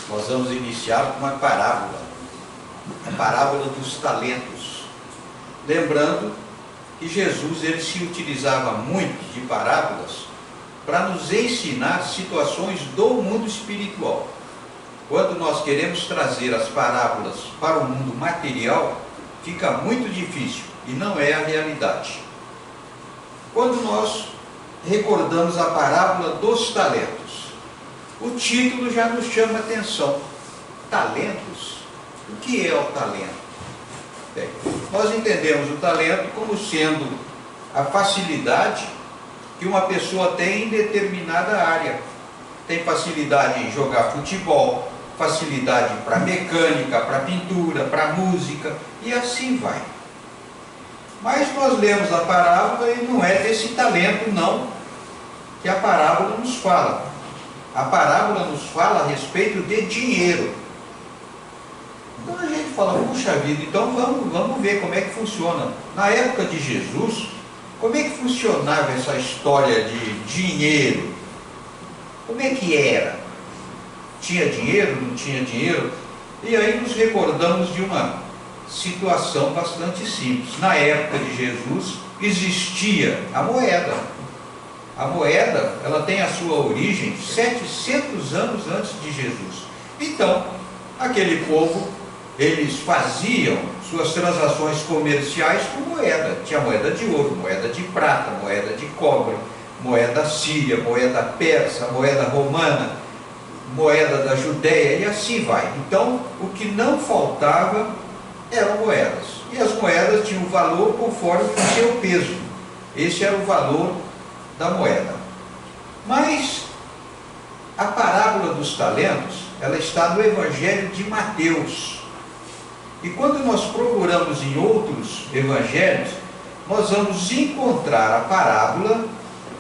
Nós vamos iniciar com uma parábola, a parábola dos talentos. Lembrando que Jesus ele se utilizava muito de parábolas para nos ensinar situações do mundo espiritual. Quando nós queremos trazer as parábolas para o mundo material, fica muito difícil e não é a realidade. Quando nós recordamos a parábola dos talentos, o título já nos chama a atenção. Talentos? O que é o talento? Bem, nós entendemos o talento como sendo a facilidade que uma pessoa tem em determinada área. Tem facilidade em jogar futebol, facilidade para mecânica, para pintura, para música, e assim vai. Mas nós lemos a parábola e não é desse talento não que a parábola nos fala. A parábola nos fala a respeito de dinheiro. Então a gente fala, puxa vida, então vamos ver como é que funciona. Na época de Jesus, como é que funcionava essa história de dinheiro? Como é que era? Tinha dinheiro, não tinha dinheiro? E aí nos recordamos de uma situação bastante simples. Na época de Jesus existia a moeda. A moeda, ela tem a sua origem 700 anos antes de Jesus. Então, aquele povo, eles faziam suas transações comerciais com moeda. Tinha moeda de ouro, moeda de prata, moeda de cobre, moeda síria, moeda persa, moeda romana, moeda da Judéia, e assim vai. Então, o que não faltava eram moedas. E as moedas tinham valor conforme o seu peso. Esse era o valor da moeda. Mas a parábola dos talentos, ela está no Evangelho de Mateus. E quando nós procuramos em outros evangelhos, nós vamos encontrar a parábola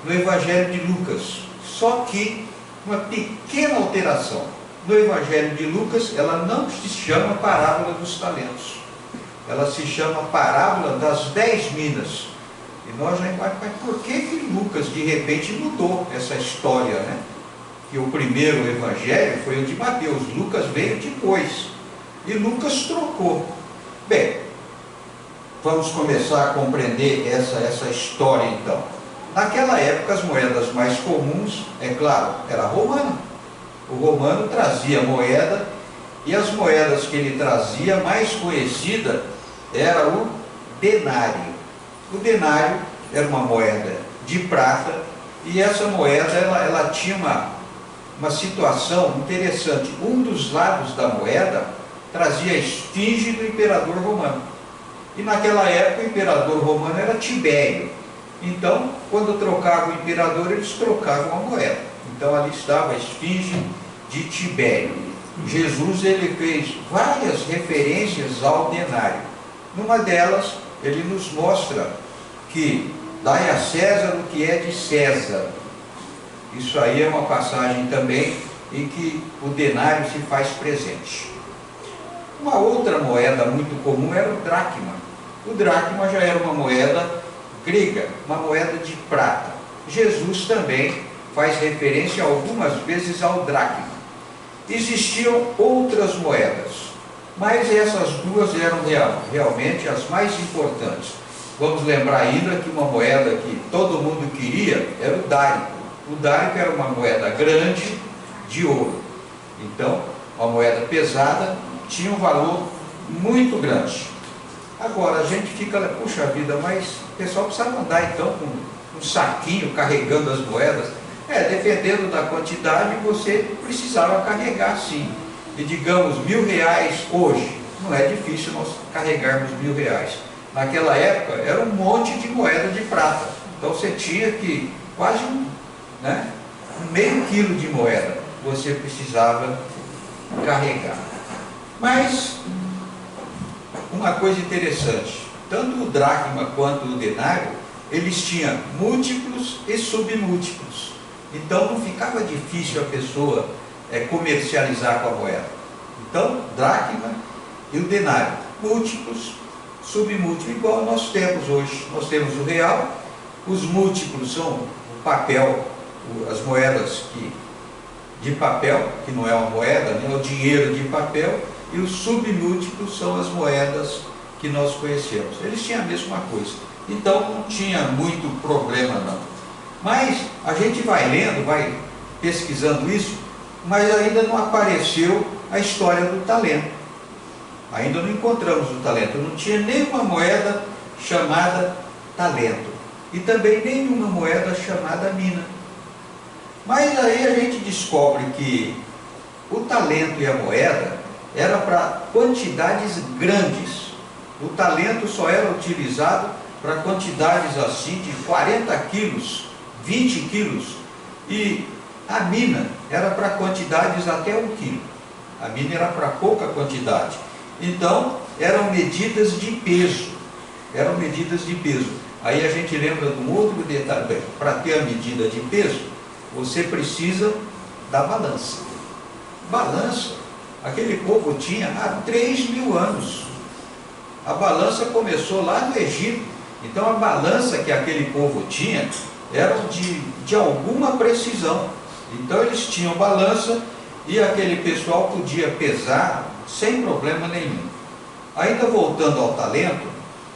no Evangelho de Lucas. Só que uma pequena alteração. No Evangelho de Lucas, ela não se chama parábola dos talentos. Ela se chama parábola das 10 minas. E nós já mas por que Lucas de repente mudou essa história, né? Que o primeiro evangelho foi o de Mateus, Lucas veio depois. E Lucas trocou. Bem, vamos começar a compreender essa história então. Naquela época as moedas mais comuns, é claro, era a romana. O romano trazia moeda, e as moedas que ele trazia, mais conhecida, era o denário. O denário era uma moeda de prata, e essa moeda ela tinha uma situação interessante. Um dos lados da moeda trazia a esfinge do imperador romano. E naquela época o imperador romano era Tibério. Então, quando trocava o imperador, eles trocavam a moeda. Então ali estava a esfinge de Tibério. Jesus ele fez várias referências ao denário. Numa delas, ele nos mostra que dai a César o que é de César. Isso aí é uma passagem também em que o denário se faz presente. Uma outra moeda muito comum era o dracma. O dracma já era uma moeda grega, uma moeda de prata. Jesus também faz referência algumas vezes ao dracma. Existiam outras moedas, mas essas duas eram realmente as mais importantes. Vamos lembrar ainda que uma moeda que todo mundo queria era o dárico. O dárico era uma moeda grande de ouro. Então, uma moeda pesada tinha um valor muito grande. Agora, a gente fica, puxa vida, mas o pessoal precisava andar então com um saquinho carregando as moedas. Dependendo da quantidade, você precisava carregar sim. E digamos, R$1.000 hoje, não é difícil nós carregarmos R$1.000. Naquela época era um monte de moeda de prata. Então você tinha que quase meio quilo de moeda você precisava carregar. Mas uma coisa interessante, tanto o dracma quanto o denário, eles tinham múltiplos e submúltiplos. Então não ficava difícil a pessoa comercializar com a moeda. Então, dracma e o denário, múltiplos, submúltiplos, igual nós temos hoje. Nós temos o real, os múltiplos são o papel, as moedas de papel, que não é uma moeda, né? É o dinheiro de papel, e os submúltiplos são as moedas que nós conhecemos. Eles tinham a mesma coisa. Então não tinha muito problema não. Mas a gente vai lendo, vai pesquisando isso, mas ainda não apareceu a história do talento. Ainda não encontramos o talento. Não tinha nenhuma moeda chamada talento. E também nenhuma moeda chamada mina. Mas aí a gente descobre que o talento e a moeda era para quantidades grandes. O talento só era utilizado para quantidades assim de 40 quilos, 20 quilos. E a mina era para quantidades até 1 quilo. A mina era para pouca quantidade. Então, eram medidas de peso. Eram medidas de peso. Aí a gente lembra de um outro detalhe. Para ter a medida de peso, você precisa da balança. Balança, aquele povo tinha há 3.000 anos. A balança começou lá no Egito. Então, a balança que aquele povo tinha era de alguma precisão. Então, eles tinham balança e aquele pessoal podia pesar sem problema nenhum. Ainda voltando ao talento,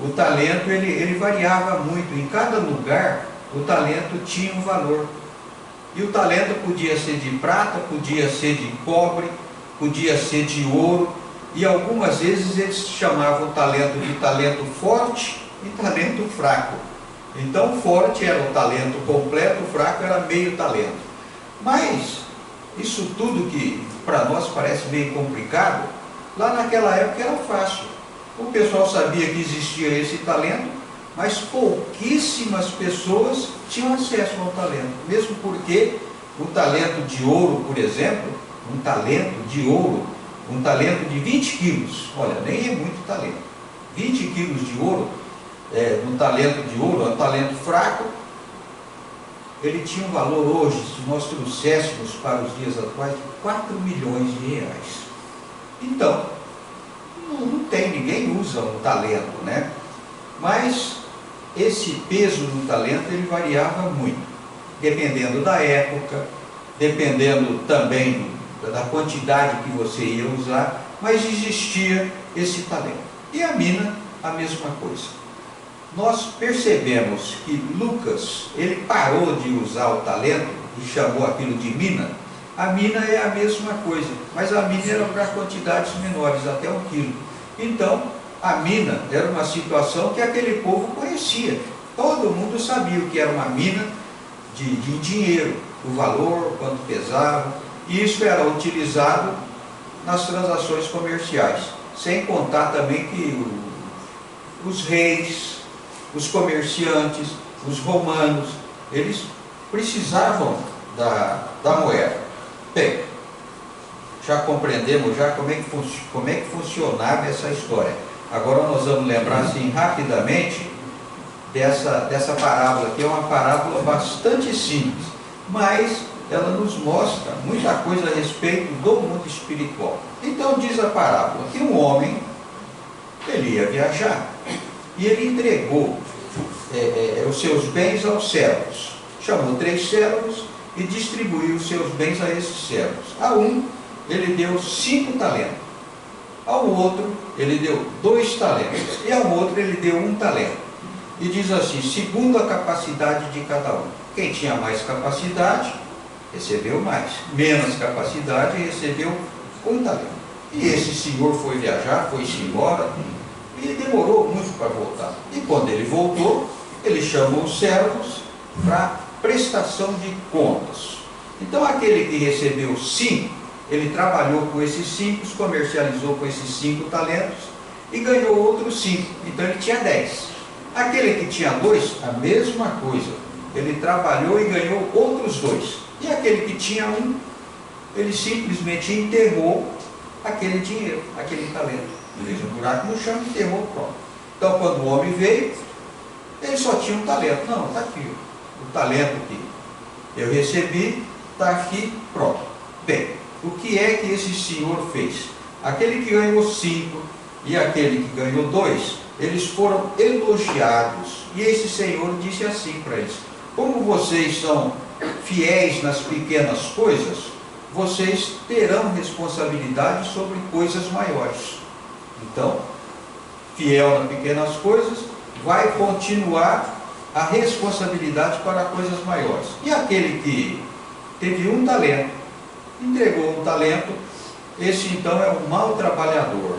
o talento ele variava muito. Em cada lugar, o talento tinha um valor. E o talento podia ser de prata, podia ser de cobre, podia ser de ouro. E algumas vezes eles chamavam o talento de talento forte e talento fraco. Então, forte era o talento completo, fraco era meio talento. Mas, isso tudo que para nós parece meio complicado, lá naquela época era fácil. O pessoal sabia que existia esse talento, mas pouquíssimas pessoas tinham acesso ao talento. Mesmo porque o talento de ouro, por exemplo, um talento de ouro, um talento de 20 quilos, olha, nem é muito talento. 20 quilos de ouro, um talento de ouro, é um talento fraco, ele tinha um valor hoje, se nós trouxéssemos para os dias atuais, de 4 milhões de reais. Então, não tem, ninguém usa um talento, né? Mas esse peso do talento, ele variava muito, dependendo da época, dependendo também da quantidade que você ia usar, mas existia esse talento. E a mina, a mesma coisa. Nós percebemos que Lucas, ele parou de usar o talento e chamou aquilo de mina. A mina é a mesma coisa, mas a mina era para quantidades menores, até 1 quilo. Então, a mina era uma situação que aquele povo conhecia. Todo mundo sabia o que era uma mina de dinheiro, o valor, quanto pesava. E isso era utilizado nas transações comerciais. Sem contar também que os reis, os comerciantes, os romanos, eles precisavam da moeda. Bem, já compreendemos já como é que funcionava essa história. Agora nós vamos lembrar assim rapidamente dessa parábola, que é uma parábola bastante simples, mas ela nos mostra muita coisa a respeito do mundo espiritual. Então diz a parábola que um homem, ele ia viajar, e ele entregou os seus bens aos servos. Chamou 3 servos e distribuiu os seus bens a esses servos. A um, ele deu 5 talentos. Ao outro, ele deu 2 talentos. E ao outro, ele deu 1 talento. E diz assim, segundo a capacidade de cada um. Quem tinha mais capacidade, recebeu mais. Menos capacidade, recebeu 1 talento. E esse senhor foi viajar, foi-se embora, e demorou muito para voltar. E quando ele voltou, ele chamou os servos para prestação de contas. Então aquele que recebeu 5, ele trabalhou com esses 5, comercializou com esses 5 talentos e ganhou outros 5. Então ele tinha 10. Aquele que tinha 2, a mesma coisa. Ele trabalhou e ganhou outros 2. E aquele que tinha 1, ele simplesmente enterrou aquele dinheiro, aquele talento. Fez um buraco no chão e enterrou, pronto. Então, quando o homem veio, ele só tinha um talento. Não, está aqui. O talento que eu recebi está aqui, pronto. Bem, o que é que esse senhor fez? Aquele que ganhou 5 e aquele que ganhou 2, eles foram elogiados. E esse senhor disse assim para eles: como vocês são fiéis nas pequenas coisas, vocês terão responsabilidade sobre coisas maiores. Então, fiel nas pequenas coisas, vai continuar a responsabilidade para coisas maiores. E aquele que teve um talento, entregou um talento, esse então é um mau trabalhador,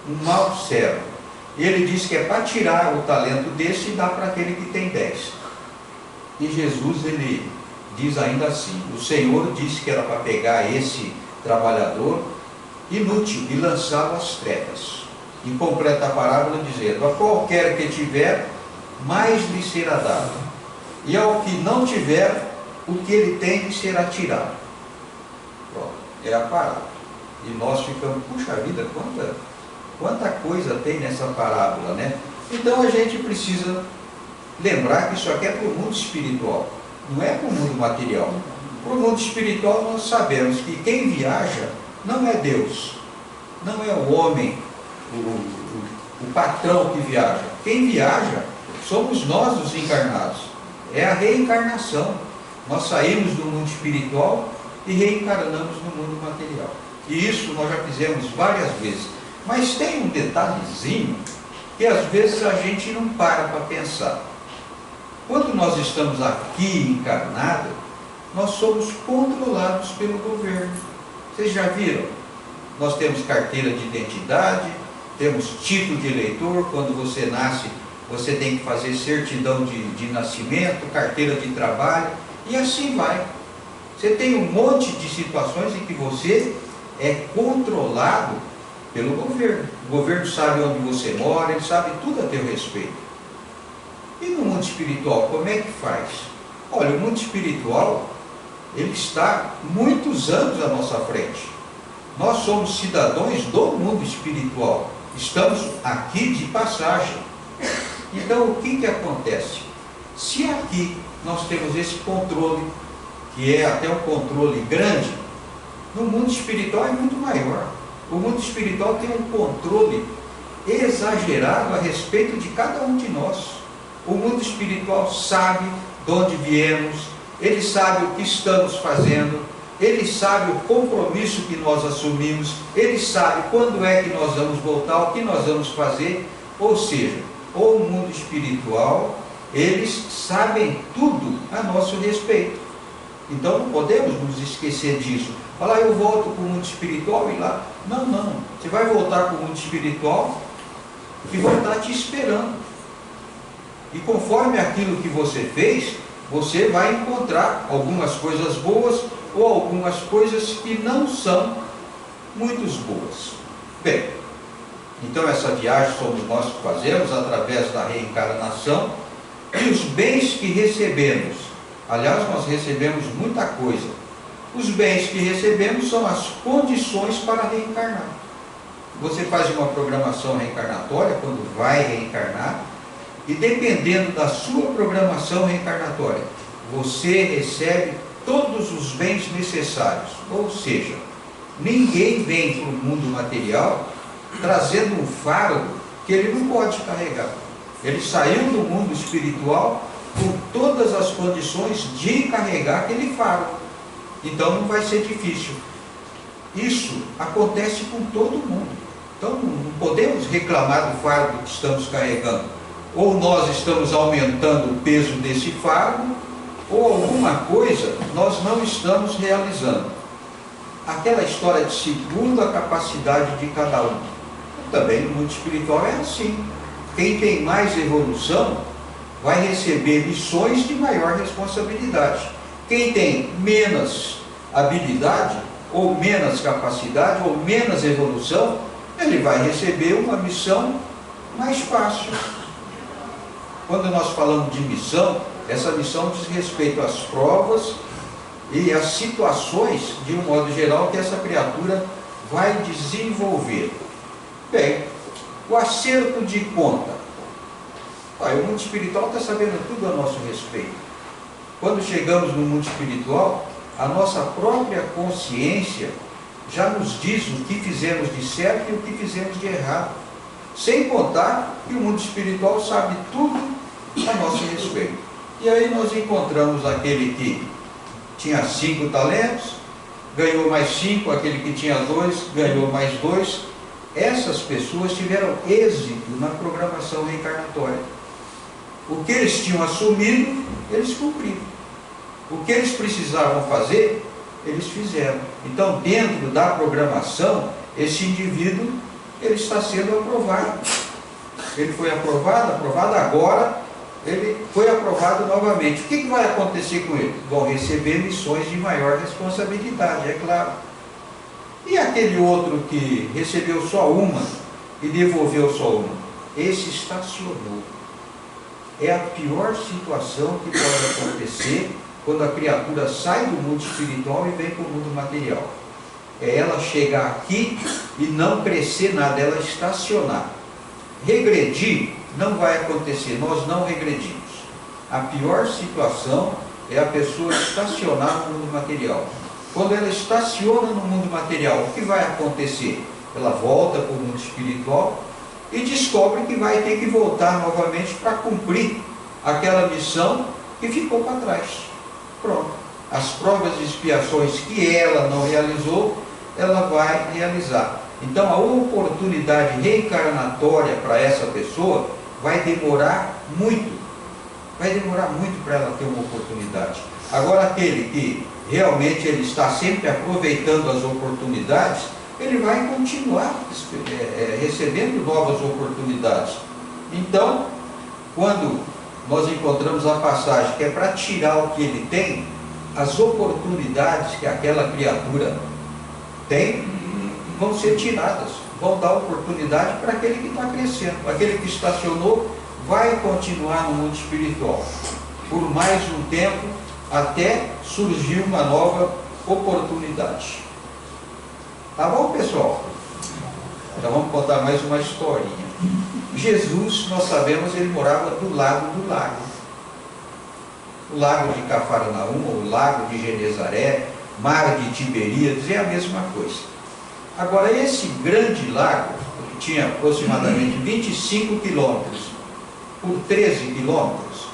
um mau servo. E ele diz que é para tirar o talento desse e dar para aquele que tem 10. E Jesus, ele diz ainda assim, o Senhor disse que era para pegar esse trabalhador inútil e lançá-lo às trevas. E completa a parábola dizendo, a qualquer que tiver, mais lhe será dado, e ao que não tiver, o que ele tem lhe será tirado. Pronto, é a parábola. E nós ficamos, puxa vida, quanta coisa tem nessa parábola, né? Então a gente precisa lembrar que isso aqui é para o mundo espiritual, não é para o mundo material. Para o mundo espiritual nós sabemos que quem viaja não é Deus, não é o homem, o patrão que viaja. Quem viaja somos nós, os encarnados. É a reencarnação. Nós saímos do mundo espiritual e reencarnamos no mundo material. E isso nós já fizemos várias vezes. Mas tem um detalhezinho que às vezes a gente não para pensar. Quando nós estamos aqui encarnados, nós somos controlados pelo governo. Vocês já viram? Nós temos carteira de identidade, temos título de eleitor. Quando você nasce, você tem que fazer certidão de nascimento, carteira de trabalho, e assim vai. Você tem um monte de situações em que você é controlado pelo governo. O governo sabe onde você mora, ele sabe tudo a teu respeito. E no mundo espiritual, como é que faz? Olha, o mundo espiritual, ele está muitos anos à nossa frente. Nós somos cidadãos do mundo espiritual. Estamos aqui de passagem. Então, o que acontece? Se aqui nós temos esse controle, que é até um controle grande, no mundo espiritual é muito maior. O mundo espiritual tem um controle exagerado a respeito de cada um de nós. O mundo espiritual sabe de onde viemos, ele sabe o que estamos fazendo, ele sabe o compromisso que nós assumimos, ele sabe quando é que nós vamos voltar, o que nós vamos fazer. Ou seja, o mundo espiritual, eles sabem tudo a nosso respeito. Então não podemos nos esquecer disso. Falar, eu volto para o mundo espiritual e lá. Não. Você vai voltar para o mundo espiritual e vão estar te esperando. E conforme aquilo que você fez, você vai encontrar algumas coisas boas ou algumas coisas que não são muito boas. Bem, então essa viagem somos nós que fazemos através da reencarnação, e os bens que recebemos, aliás, nós recebemos muita coisa. Os bens que recebemos são as condições para reencarnar. Você faz uma programação reencarnatória quando vai reencarnar, e dependendo da sua programação reencarnatória, você recebe todos os bens necessários. Ou seja, ninguém vem para o mundo material trazendo um fardo que ele não pode carregar. Ele saiu do mundo espiritual com todas as condições de carregar aquele fardo. Então não vai ser difícil. Isso acontece com todo mundo. Então não podemos reclamar do fardo que estamos carregando. Ou nós estamos aumentando o peso desse fardo, ou alguma coisa nós não estamos realizando. Aquela história de segundo a capacidade de cada um. Também no mundo espiritual é assim. Quem tem mais evolução vai receber missões de maior responsabilidade. Quem tem menos habilidade, ou menos capacidade, ou menos evolução, ele vai receber uma missão mais fácil. Quando nós falamos de missão, essa missão diz respeito às provas e às situações, de um modo geral, que essa criatura vai desenvolver. Bem, o acerto de conta. O mundo espiritual está sabendo tudo a nosso respeito. Quando chegamos no mundo espiritual, a nossa própria consciência já nos diz o que fizemos de certo e o que fizemos de errado. Sem contar que o mundo espiritual sabe tudo a nosso respeito. E aí nós encontramos aquele que tinha 5 talentos, ganhou mais 5, aquele que tinha 2 ganhou mais 2. Essas pessoas tiveram êxito na programação reencarnatória. O que eles tinham assumido, eles cumpriram. O que eles precisavam fazer, eles fizeram. Então, dentro da programação, esse indivíduo, ele está sendo aprovado. Ele foi aprovado, agora ele foi aprovado novamente. O que vai acontecer com ele? Vão receber missões de maior responsabilidade, é claro. E aquele outro que recebeu só uma e devolveu só uma? Esse estacionou. É a pior situação que pode acontecer quando a criatura sai do mundo espiritual e vem para o mundo material. É ela chegar aqui e não crescer nada, ela estacionar. Regredir não vai acontecer, nós não regredimos. A pior situação é a pessoa estacionar no mundo material. Quando ela estaciona no mundo material, o que vai acontecer? Ela volta para o mundo espiritual e descobre que vai ter que voltar novamente para cumprir aquela missão que ficou para trás. Pronto. As provas e expiações que ela não realizou, ela vai realizar. Então, a oportunidade reencarnatória para essa pessoa vai demorar muito. Vai demorar muito para ela ter uma oportunidade. Agora, aquele que realmente ele está sempre aproveitando as oportunidades, ele vai continuar recebendo novas oportunidades. Então, quando nós encontramos a passagem que é para tirar o que ele tem, as oportunidades que aquela criatura tem vão ser tiradas, vão dar oportunidade para aquele que está crescendo. Aquele que estacionou vai continuar no mundo espiritual por mais um tempo, até surgir uma nova oportunidade. Tá bom, pessoal? Então vamos contar mais uma historinha. Jesus, nós sabemos, ele morava do lado do lago. O lago de Cafarnaum, o lago de Genezaré, mar de Tiberíades, é a mesma coisa. Agora, esse grande lago, que tinha aproximadamente 25 quilômetros por 13 quilômetros,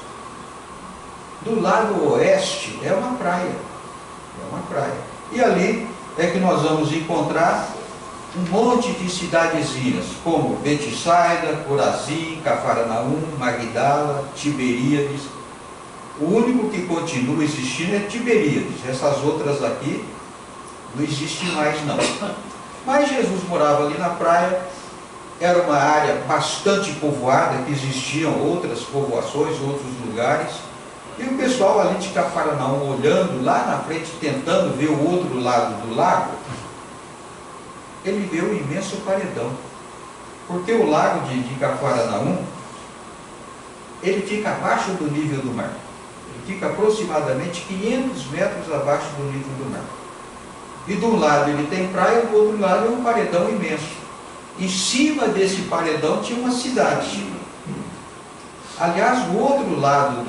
do lado oeste é uma praia. É uma praia. E ali é que nós vamos encontrar um monte de cidadezinhas, como Betsaida, Corazim, Cafarnaum, Magdala, Tiberíades. O único que continua existindo é Tiberíades. Essas outras aqui não existem mais, não. Mas Jesus morava ali na praia. Era uma área bastante povoada, que existiam outras povoações, outros lugares. E o pessoal ali de Cafarnaum, olhando lá na frente, tentando ver o outro lado do lago, ele vê um imenso paredão. Porque o lago de Cafarnaum, ele fica abaixo do nível do mar. Ele fica aproximadamente 500 metros abaixo do nível do mar. E de um lado ele tem praia, do outro lado é um paredão imenso. Em cima desse paredão tinha uma cidade. Aliás, do outro lado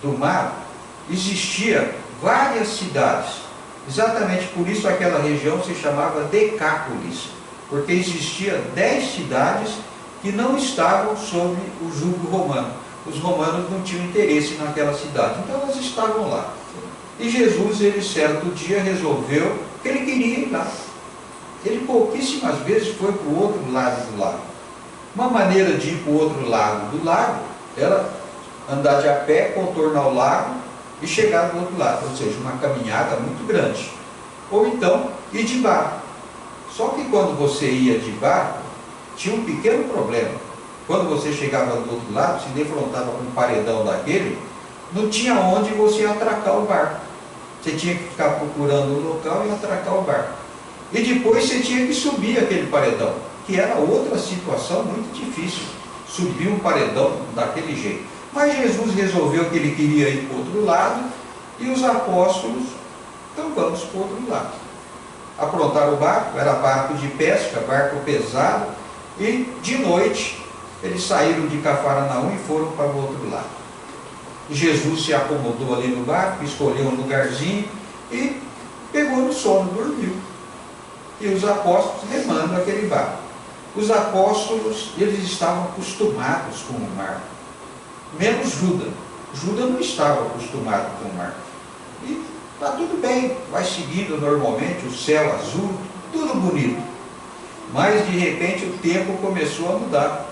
do mar existia várias cidades. Exatamente por isso aquela região se chamava Decápolis, porque existia 10 cidades que não estavam sob o jugo romano. Os romanos não tinham interesse naquela cidade, então elas estavam lá. E Jesus, ele certo dia resolveu que ele queria ir lá. Ele pouquíssimas vezes foi para o outro lado do lago. Uma maneira de ir para o outro lado do lago era andar de a pé, contornar o lago e chegar do outro lado, ou seja, uma caminhada muito grande. Ou então ir de barco. Só que quando você ia de barco, tinha um pequeno problema. Quando você chegava do outro lado, se defrontava com um paredão daquele, não tinha onde você atracar o barco. Você tinha que ficar procurando o local e atracar o barco. E depois você tinha que subir aquele paredão, que era outra situação muito difícil, subir um paredão daquele jeito. Mas Jesus resolveu que ele queria ir para o outro lado, e os apóstolos, então vamos para o outro lado. Aprontaram o barco, era barco de pesca, barco pesado, e de noite eles saíram de Cafarnaum e foram para o outro lado. Jesus se acomodou ali no barco, escolheu um lugarzinho e pegou no sono, dormiu. E os apóstolos remando aquele barco. Os apóstolos, eles estavam acostumados com o mar, menos Judas. Judas não estava acostumado com o mar. E Está tudo bem, vai seguindo normalmente, o céu azul, tudo bonito. Mas de repente o tempo começou a mudar,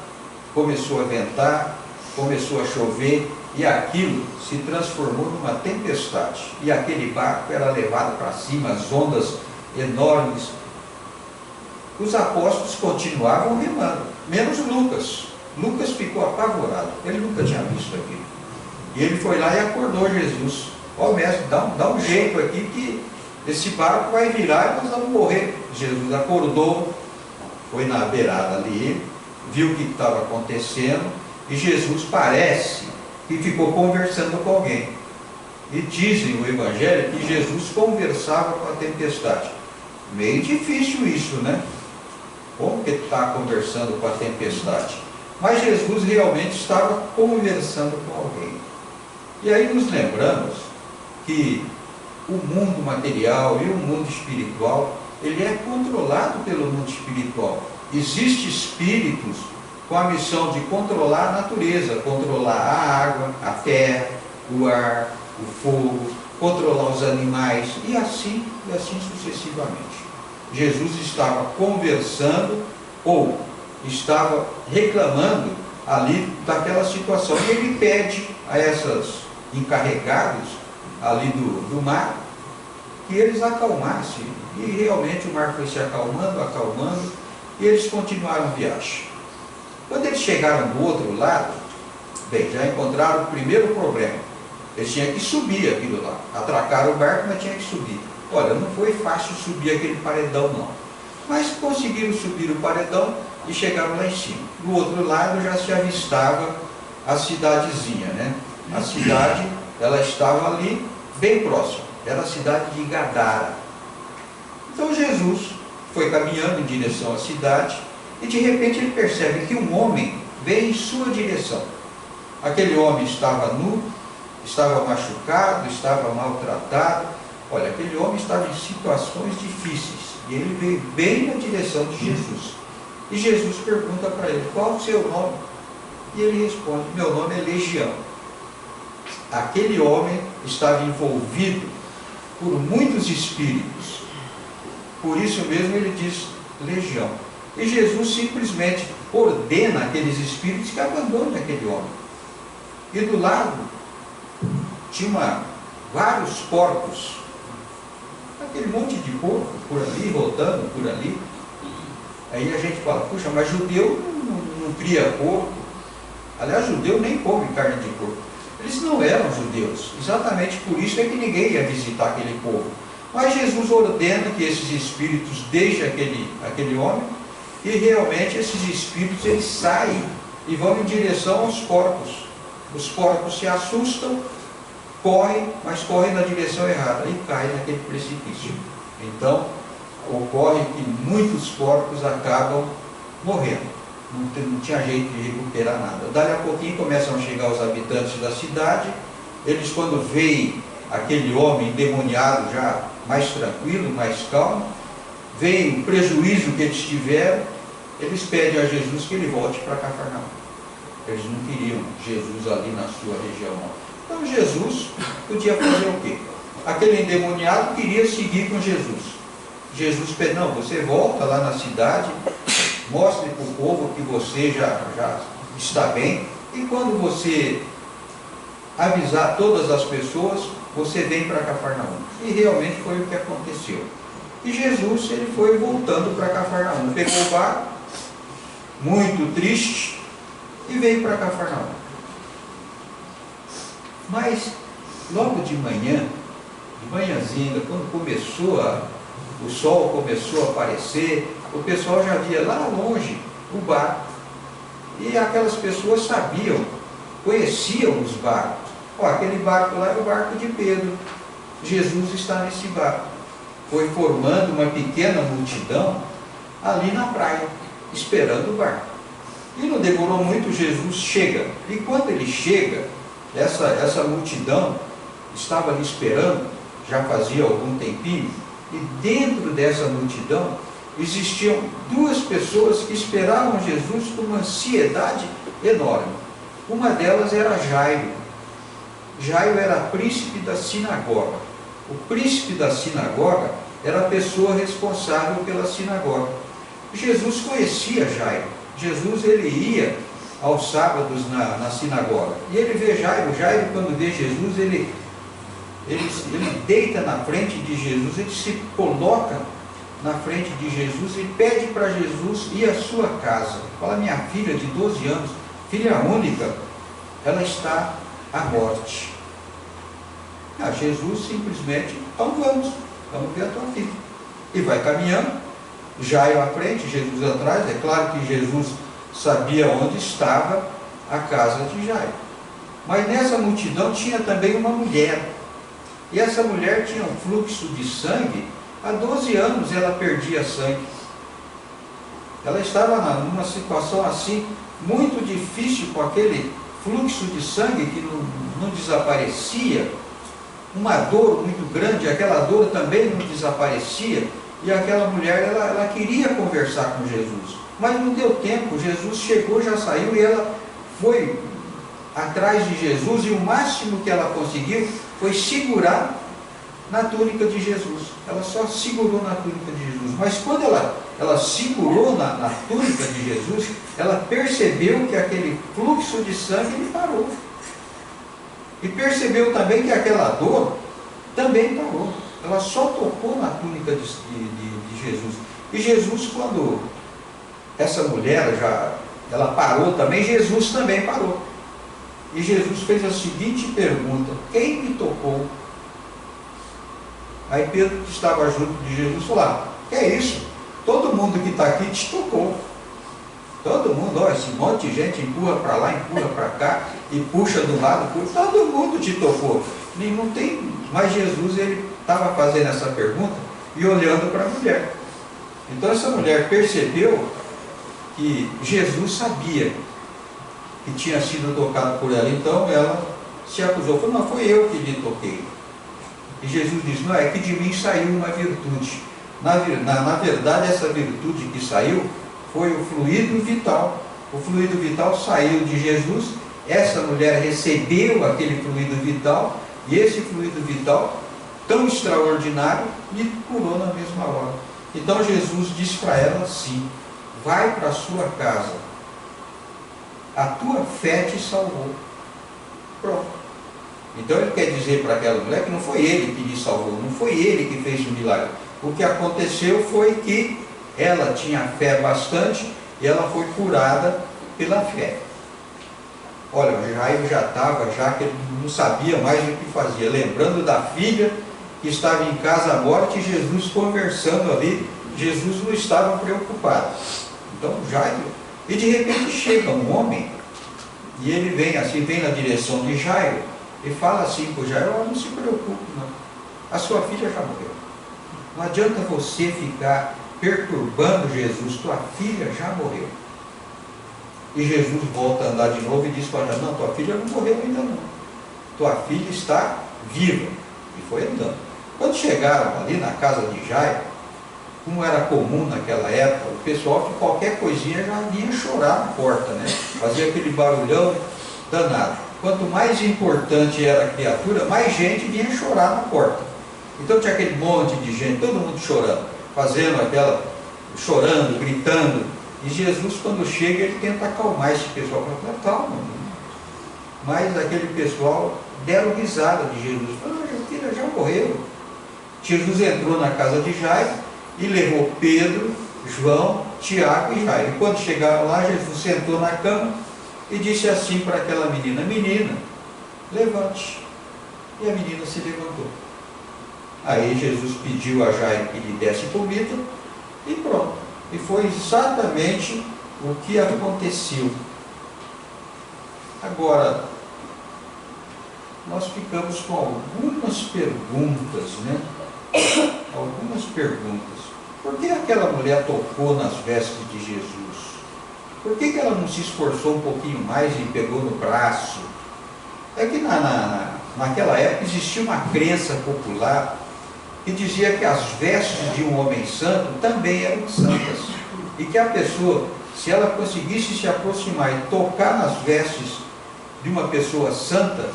começou a ventar, começou a chover, e aquilo se transformou numa tempestade. E aquele barco era levado para cima, as ondas enormes. Os apóstolos continuavam remando, menos Lucas. Lucas ficou apavorado, ele nunca tinha visto aquilo. E ele foi lá e acordou Jesus. Ó, mestre, dá um jeito aqui que esse barco vai virar e nós vamos morrer. Jesus acordou, foi na beirada ali, viu o que estava acontecendo, e Jesus parece que ficou conversando com alguém. E dizem o Evangelho que Jesus conversava com a tempestade. Meio difícil isso, né? Como que está conversando com a tempestade? Mas Jesus realmente estava conversando com alguém. E aí nos lembramos que o mundo material e o mundo espiritual, ele é controlado pelo mundo espiritual. Existem espíritos com a missão de controlar a natureza, controlar a água, a terra, o ar, o fogo, controlar os animais, e assim sucessivamente. Jesus estava conversando ou estava reclamando ali daquela situação, e ele pede a esses encarregados ali do mar que eles acalmassem, e realmente o mar foi se acalmando, e eles continuaram a viagem. Quando eles chegaram do outro lado, bem, já encontraram o primeiro problema. Eles tinham que subir aquilo lá, atracaram o barco, mas tinham que subir. Olha, não foi fácil subir aquele paredão não, mas conseguiram subir o paredão e chegaram lá em cima. Do outro lado já se avistava a cidadezinha, né? A cidade, ela estava ali bem próxima, era a cidade de Gadara. Então Jesus foi caminhando em direção à cidade, e de repente ele percebe que um homem vem em sua direção. Aquele homem estava nu, estava machucado, estava maltratado. Olha, aquele homem estava em situações difíceis, e ele veio bem na direção de Jesus. E Jesus pergunta para ele: qual o seu nome? E ele responde: meu nome é Legião. Aquele homem estava envolvido por muitos espíritos, por isso mesmo ele diz Legião. E Jesus simplesmente ordena aqueles espíritos que abandonem aquele homem. E do lado tinha vários porcos, aquele monte de porco por ali, rodando por ali. Aí a gente fala: puxa, mas judeu não cria porco. Aliás, judeu nem come carne de porco. Eles não eram judeus, exatamente por isso é que ninguém ia visitar aquele povo. Mas Jesus ordena que esses espíritos deixem aquele homem, e realmente esses espíritos eles saem e vão em direção aos porcos. Os porcos se assustam, correm, mas correm na direção errada e caem naquele precipício. Então ocorre que muitos porcos acabam morrendo. Não tinha jeito de recuperar nada. Dali a pouquinho começam a chegar os habitantes da cidade. Eles, quando veem aquele homem endemoniado já mais tranquilo, mais calmo, veem o prejuízo que eles tiveram, eles pedem a Jesus que ele volte para Cafarnaum. Eles não queriam Jesus ali na sua região não. Então Jesus podia fazer o quê? Aquele endemoniado queria seguir com Jesus. Jesus pede: não, você volta lá na cidade, mostre para o povo que você já está bem, e quando você avisar todas as pessoas, você vem para Cafarnaum. E realmente foi o que aconteceu. E Jesus, ele foi voltando para Cafarnaum, pegou o barco, muito triste, e veio para Cafarnaum. Mas logo de manhã, de manhãzinha, quando o sol começou a aparecer, o pessoal já via lá longe o barco. E aquelas pessoas sabiam, conheciam os barcos. Ó, aquele barco lá é o barco de Pedro. Jesus está nesse barco. Foi formando uma pequena multidão ali na praia, esperando o barco. E não demorou muito, Jesus chega. E quando ele chega, essa multidão estava ali esperando, já fazia algum tempinho, e dentro dessa multidão existiam duas pessoas que esperavam Jesus com uma ansiedade enorme. Uma delas era Jairo. Jairo era príncipe da sinagoga. O príncipe da sinagoga era a pessoa responsável pela sinagoga. Jesus conhecia Jairo. Jesus, ele ia aos sábados na sinagoga. E ele vê Jairo. Jairo, quando vê Jesus, ele deita na frente de Jesus, ele se coloca na frente de Jesus e pede para Jesus ir à sua casa. Fala: minha filha de 12 anos, filha única, ela está à morte. Jesus simplesmente: então vamos ver a tua filha. E vai caminhando, Jairo à frente, Jesus atrás. É claro que Jesus sabia onde estava a casa de Jairo. Mas nessa multidão tinha também uma mulher. E essa mulher tinha um fluxo de sangue. Há 12 anos ela perdia sangue. Ela estava numa situação assim, muito difícil, com aquele fluxo de sangue que não desaparecia. Uma dor muito grande, aquela dor também não desaparecia. E aquela mulher, ela queria conversar com Jesus. Mas não deu tempo. Jesus chegou, já saiu, e ela foi atrás de Jesus. E o máximo que ela conseguiu foi segurar na túnica de Jesus. Ela só segurou na túnica de Jesus. Mas quando ela segurou na túnica de Jesus, ela percebeu que aquele fluxo de sangue ele parou. E percebeu também que aquela dor também parou. Ela só tocou na túnica de Jesus. E Jesus, quando essa mulher ela parou também, Jesus também parou. E Jesus fez a seguinte pergunta: quem me tocou? Aí Pedro, que estava junto de Jesus, falou: que é isso? Todo mundo que está aqui te tocou. Todo mundo, esse monte de gente empurra para lá, empurra para cá, e puxa do lado, todo mundo te tocou. Não tem. Mas Jesus, ele estava fazendo essa pergunta e olhando para a mulher. Então essa mulher percebeu que Jesus sabia que tinha sido tocado por ela. Então ela se acusou, falou: não, foi eu que lhe toquei. E Jesus disse: não, é que de mim saiu uma virtude. Na verdade, essa virtude que saiu foi o fluido vital. O fluido vital saiu de Jesus. Essa mulher recebeu aquele fluido vital, e esse fluido vital tão extraordinário lhe curou na mesma hora. Então Jesus disse para ela assim: vai para a sua casa, a tua fé te salvou. Pronto. Então ele quer dizer para aquela mulher que não foi ele que lhe salvou, não foi ele que fez o milagre. O que aconteceu foi que ela tinha fé bastante e ela foi curada pela fé. Olha, o Jairo já estava, já que ele não sabia mais o que fazia, lembrando da filha que estava em casa à morte, e Jesus conversando ali. Jesus não estava preocupado. Então Jairo, e de repente chega um homem, e ele vem assim, vem na direção de Jairo, e fala assim para o Jairo: não se preocupe não, a sua filha já morreu. Não adianta você ficar perturbando Jesus, tua filha já morreu. E Jesus volta a andar de novo e diz para ela: não, tua filha não morreu ainda não, tua filha está viva. E foi andando. Quando chegaram ali na casa de Jairo, como era comum naquela época, o pessoal que qualquer coisinha já vinha chorar na porta, né? Fazia aquele barulhão danado. Quanto mais importante era a criatura, mais gente vinha chorar na porta. Então tinha aquele monte de gente, todo mundo chorando, fazendo chorando, gritando. E Jesus, quando chega, ele tenta acalmar esse pessoal. Fala: calma. Mas aquele pessoal deram risada de Jesus. Falaram: a filha já morreu. Jesus entrou na casa de Jairo e levou Pedro, João, Tiago e Jairo. E quando chegaram lá, Jesus sentou na cama e disse assim para aquela menina: menina, levante. E a menina se levantou. Aí Jesus pediu a Jairo que lhe desse comida e pronto. E foi exatamente o que aconteceu. Agora, nós ficamos com algumas perguntas, né? Algumas perguntas. Por que aquela mulher tocou nas vestes de Jesus? Por que ela não se esforçou um pouquinho mais e pegou no braço? É que naquela época existia uma crença popular que dizia que as vestes de um homem santo também eram santas. E que a pessoa, se ela conseguisse se aproximar e tocar nas vestes de uma pessoa santa,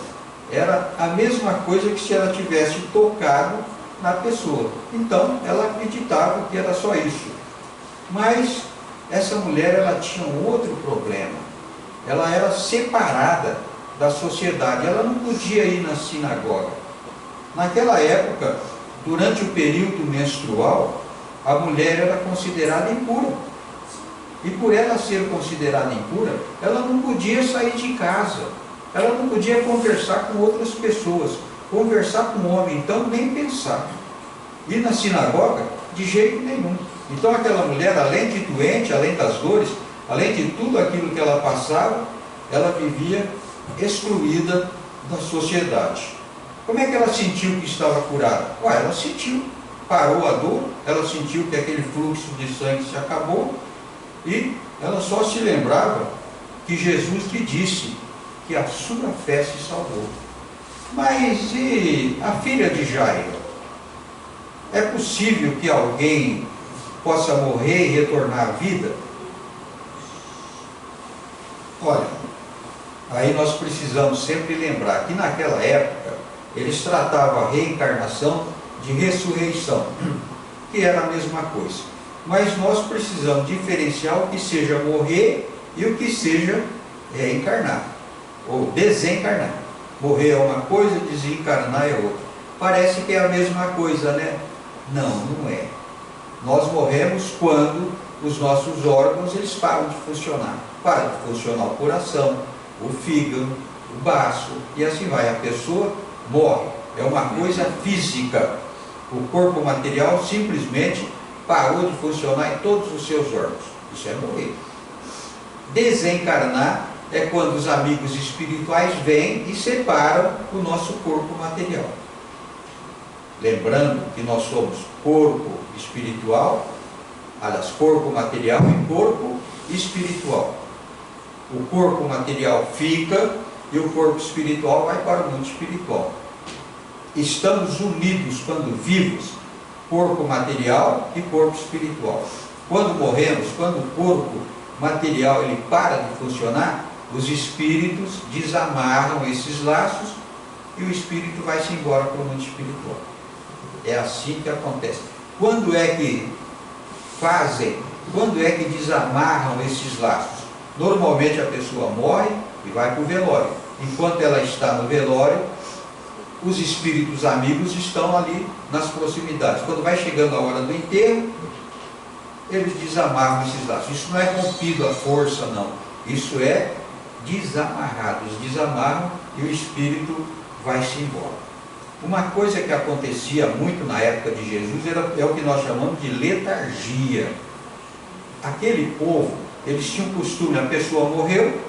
era a mesma coisa que se ela tivesse tocado na pessoa. Então, ela acreditava que era só isso. Mas essa mulher, ela tinha um outro problema. Ela era separada da sociedade. Ela não podia ir na sinagoga. Naquela época, durante o período menstrual, a mulher era considerada impura. E por ela ser considerada impura, ela não podia sair de casa. Ela não podia conversar com outras pessoas. Conversar com um homem, então, nem pensar. Ir na sinagoga, de jeito nenhum. Então aquela mulher, além de doente, além das dores, além de tudo aquilo que ela passava, ela vivia excluída da sociedade. Como é que ela sentiu que estava curada? Ela sentiu, parou a dor, ela sentiu que aquele fluxo de sangue se acabou, e ela só se lembrava que Jesus lhe disse que a sua fé se salvou. Mas e a filha de Jairo? É possível que alguém possa morrer e retornar à vida? Olha, aí nós precisamos sempre lembrar que naquela época eles tratavam a reencarnação de ressurreição, que era a mesma coisa. Mas nós precisamos diferenciar o que seja morrer e o que seja reencarnar, ou desencarnar. Morrer é uma coisa, desencarnar é outra. Parece que é a mesma coisa, né? Não, não é. Nós morremos quando os nossos órgãos eles param de funcionar. Para de funcionar o coração, o fígado, o baço, e assim vai. A pessoa morre. É uma coisa física. O corpo material simplesmente parou de funcionar em todos os seus órgãos. Isso é morrer. Desencarnar é quando os amigos espirituais vêm e separam o nosso corpo material. Lembrando que nós somos corpo espiritual, aliás, corpo material e corpo espiritual. O corpo material fica e o corpo espiritual vai para o mundo espiritual. Estamos unidos quando vivos, corpo material e corpo espiritual. Quando morremos, quando o corpo material ele para de funcionar, os espíritos desamarram esses laços e o espírito vai-se embora para o mundo espiritual. É assim que acontece. Quando é que fazem, quando é que desamarram esses laços? Normalmente a pessoa morre e vai para o velório. Enquanto ela está no velório, os espíritos amigos estão ali nas proximidades. Quando vai chegando a hora do enterro, eles desamarram esses laços. Isso não é rompido à força, não. Isso é desamarrado. Eles desamarram e o espírito vai-se embora. Uma coisa que acontecia muito na época de Jesus é o que nós chamamos de letargia. Aquele povo, eles tinham costume, a pessoa morreu,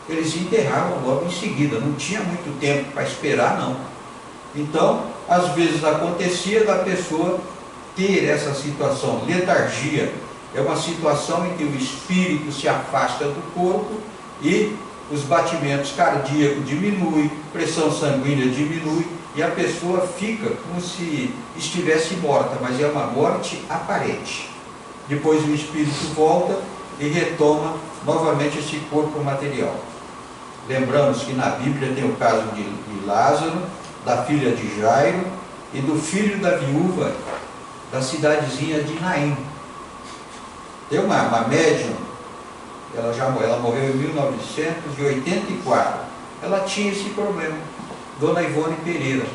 eles enterravam logo em seguida, não tinha muito tempo para esperar, não. Então, às vezes acontecia da pessoa ter essa situação, letargia. É uma situação em que o espírito se afasta do corpo e os batimentos cardíacos diminuem, pressão sanguínea diminui e a pessoa fica como se estivesse morta, mas é uma morte aparente. Depois o espírito volta e retoma novamente esse corpo material. Lembramos que na Bíblia tem o caso de Lázaro, da filha de Jairo e do filho da viúva da cidadezinha de Naim. Tem uma médium, ela morreu em 1984. Ela tinha esse problema, Dona Ivone Pereira.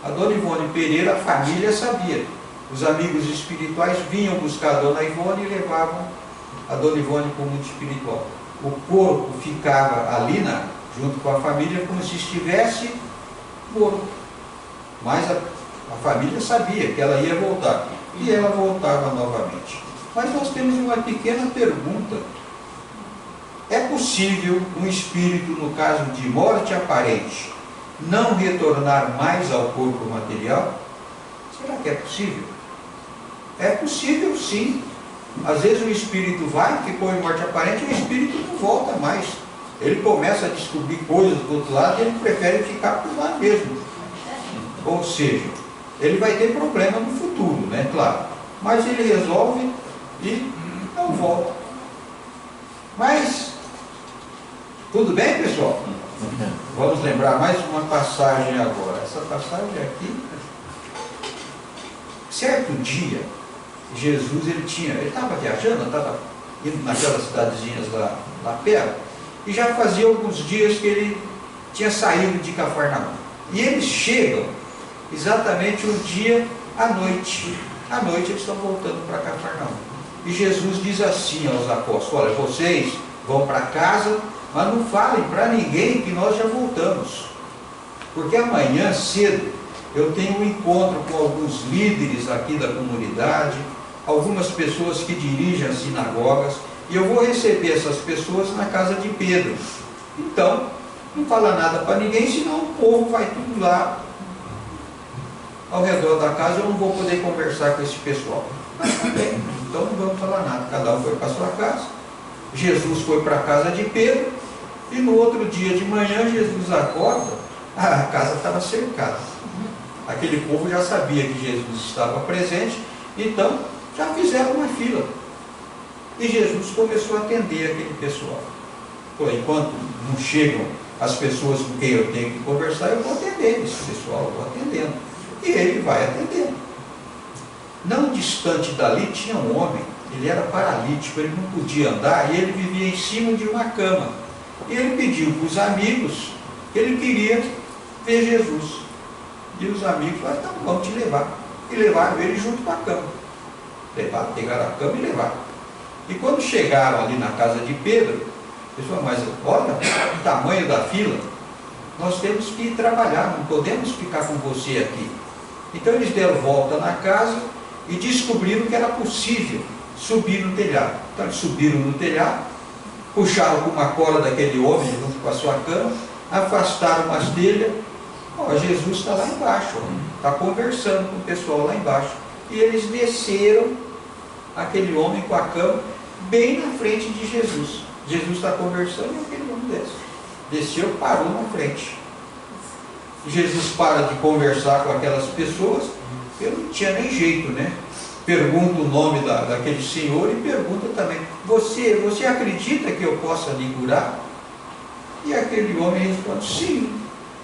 A Dona Ivone Pereira, a família sabia. Os amigos espirituais vinham buscar a Dona Ivone e levavam a Dona Ivone para o mundo espiritual. O corpo ficava ali junto com a família como se estivesse morto. Mas a família sabia que ela ia voltar. E ela voltava novamente. Mas nós temos uma pequena pergunta. É possível um espírito, no caso de morte aparente, não retornar mais ao corpo material? Será que é possível? É possível, sim. Às vezes o espírito vai, ficou em morte aparente, e o espírito não volta mais. Ele começa a descobrir coisas do outro lado e ele prefere ficar por lá mesmo. Ou seja, ele vai ter problema no futuro, né? Claro. Mas ele resolve e não volta. Mas, tudo bem, pessoal? Vamos lembrar mais uma passagem agora. Essa passagem aqui. Certo dia, Jesus ele estava viajando, estava indo naquelas cidadezinhas lá perto, e já fazia alguns dias que ele tinha saído de Cafarnaum. E eles chegam exatamente um dia à noite. À noite eles estão voltando para Cafarnaum. E Jesus diz assim aos apóstolos: olha, vocês vão para casa, mas não falem para ninguém que nós já voltamos, porque amanhã cedo eu tenho um encontro com alguns líderes aqui da comunidade, algumas pessoas que dirigem as sinagogas, e eu vou receber essas pessoas na casa de Pedro. Então, não fala nada para ninguém, senão o povo vai tudo lá ao redor da casa, eu não vou poder conversar com esse pessoal. Mas também, então não vamos falar nada, cada um foi para a sua casa. Jesus foi para a casa de Pedro, e no outro dia de manhã Jesus acorda, a casa estava cercada. Aquele povo já sabia que Jesus estava presente, então já fizeram uma fila. E Jesus começou a atender aquele pessoal. Pô, enquanto não chegam as pessoas com quem eu tenho que conversar, eu vou atender esse pessoal, eu vou atendendo. E ele vai atendendo. Não distante dali tinha um homem, ele era paralítico, ele não podia andar, e ele vivia em cima de uma cama. E ele pediu para os amigos que ele queria ver Jesus. E os amigos falaram: então vamos te levar. E levaram ele junto com a cama. Pegaram a cama e levaram. E quando chegaram ali na casa de Pedro, eles falaram: mas olha o tamanho da fila, nós temos que ir trabalhar, não podemos ficar com você aqui. Então eles deram volta na casa e descobriram que era possível subir no telhado. Então eles subiram no telhado, puxaram com uma corda daquele homem junto com a sua cama, afastaram umas telhas. Jesus está lá embaixo, está conversando com o pessoal lá embaixo. E eles desceram aquele homem com a cama bem na frente de Jesus. Jesus está conversando e aquele homem desce. Desceu, parou na frente. Jesus para de conversar com aquelas pessoas, eu não tinha nem jeito, né? Pergunta o nome daquele senhor e pergunta também: você acredita que eu possa lhe curar? E aquele homem responde: sim,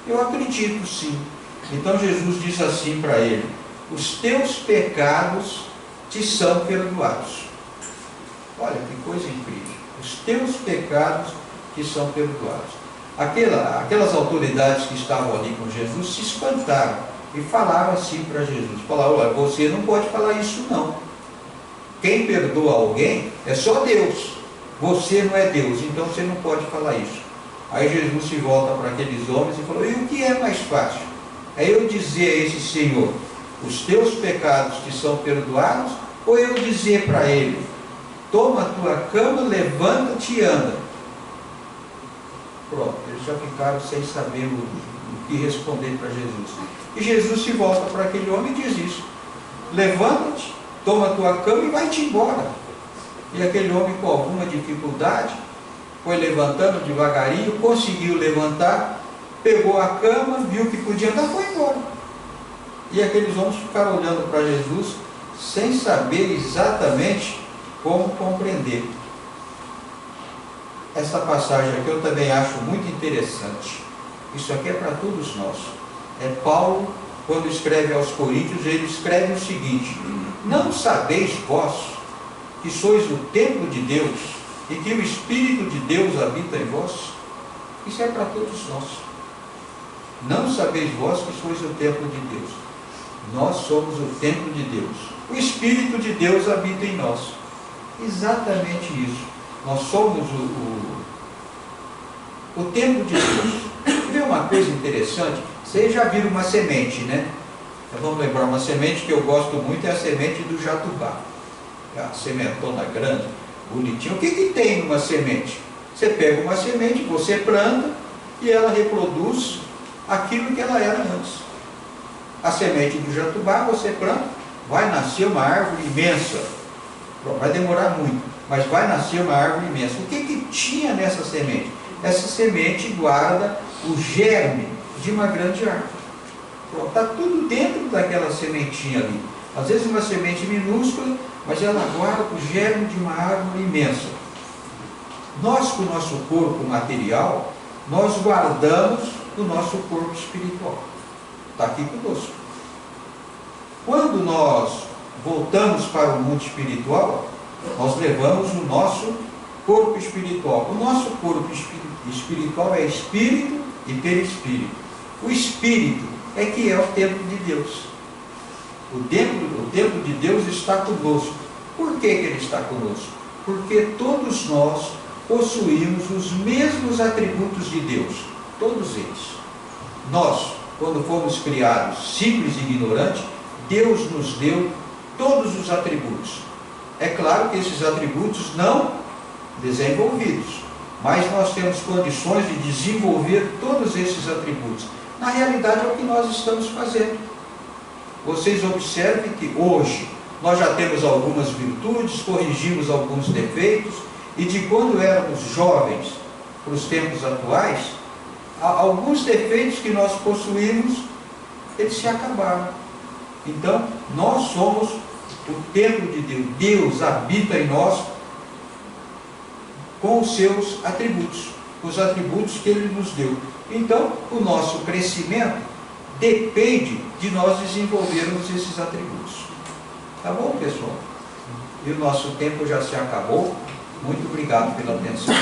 eu acredito sim. Então Jesus diz assim para ele: os teus pecados te são perdoados. Olha que coisa incrível. Os teus pecados te são perdoados. Aquelas autoridades que estavam ali com Jesus se espantaram e falaram assim para Jesus: falaram: olha, você não pode falar isso não. Quem perdoa alguém é só Deus. Você não é Deus, então você não pode falar isso. Aí Jesus se volta para aqueles homens e falou: e o que é mais fácil? É eu dizer a esse senhor: os teus pecados te são perdoados? Ou eu dizer para ele: toma a tua cama, levanta-te e anda? Pronto, eles já ficaram sem saber o que responder para Jesus. E Jesus se volta para aquele homem e diz isso: levanta-te, toma a tua cama e vai-te embora. E aquele homem, com alguma dificuldade, foi levantando devagarinho, conseguiu levantar, pegou a cama, viu que podia andar, foi embora. E aqueles homens ficaram olhando para Jesus sem saber exatamente como compreender. Essa passagem aqui eu também acho muito interessante. Isso aqui é para todos nós. É Paulo, quando escreve aos Coríntios, ele escreve o seguinte: não sabeis vós que sois o templo de Deus e que o Espírito de Deus habita em vós? Isso é para todos nós. Não sabeis vós que sois o templo de Deus. Nós somos o templo de Deus. O Espírito de Deus habita em nós. Exatamente isso. Nós somos o templo de Deus. Vê uma coisa interessante? Vocês já viram uma semente, né? Então, vamos lembrar, uma semente que eu gosto muito é a semente do jatubá. É a sementona grande, bonitinha. O que tem numa semente? Você pega uma semente, você planta e ela reproduz aquilo que ela era antes. A semente do jatubá você planta, vai nascer uma árvore imensa. Vai demorar muito, mas vai nascer uma árvore imensa. O que tinha nessa semente? Essa semente guarda o germe de uma grande árvore. Está tudo dentro daquela sementinha ali. Às vezes uma semente minúscula, mas ela guarda o germe de uma árvore imensa. Nós, com o nosso corpo material, nós guardamos do nosso corpo espiritual. Está aqui conosco. Quando nós voltamos para o mundo espiritual, nós levamos o nosso corpo espiritual. O nosso corpo espiritual é espírito e perispírito. O espírito é que é o templo de Deus. O templo de Deus está conosco. Por que ele está conosco? Porque todos nós possuímos os mesmos atributos de Deus. Todos eles. Nós, quando fomos criados simples e ignorantes, Deus nos deu todos os atributos. É claro que esses atributos não desenvolvidos, mas nós temos condições de desenvolver todos esses atributos. Na realidade é o que nós estamos fazendo. Vocês observem que hoje nós já temos algumas virtudes, corrigimos alguns defeitos, e de quando éramos jovens para os tempos atuais, alguns defeitos que nós possuímos, eles se acabaram. Então, nós somos o templo de Deus. Deus habita em nós com os seus atributos, os atributos que Ele nos deu. Então, o nosso crescimento depende de nós desenvolvermos esses atributos. Tá bom, pessoal? E o nosso tempo já se acabou. Muito obrigado pela atenção.